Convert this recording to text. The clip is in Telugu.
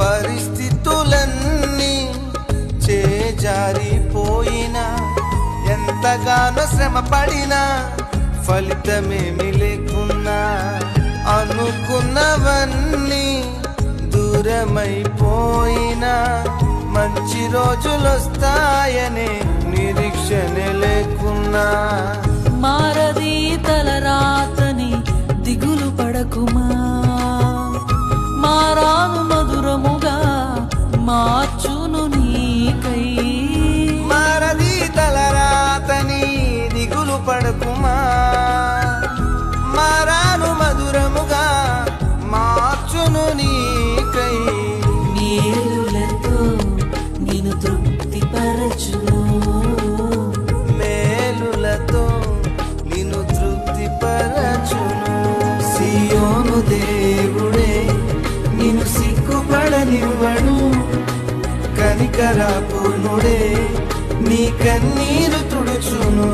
పరిస్థితులన్నీ చేజారిపోయినా, ఎంతగానో శ్రమ పడినా ఫలితమేమి లేకున్నా, అనుకున్నవన్నీ దూరమైపోయినా మంచి రోజులొస్తాయనే నిరీక్షణ లేకున్నా, మారది తలరాతని దిగులు పడకుమా, మారాను మధురముగా మార్చును నీకై. మారది తలరాతని దిగులు పడకుమా, మారాను మధురముగా మార్చును నీకై. మేలులతో నిన్ను తృప్తిపరచును, మేలులతో నిన్ను తృప్తిపరచును. సియోను దేవుడే నిన్ను సిగ్గుపడనివ్వడు, కనికరాపూర్ణుడే నీ కన్నీరు తుడుచును.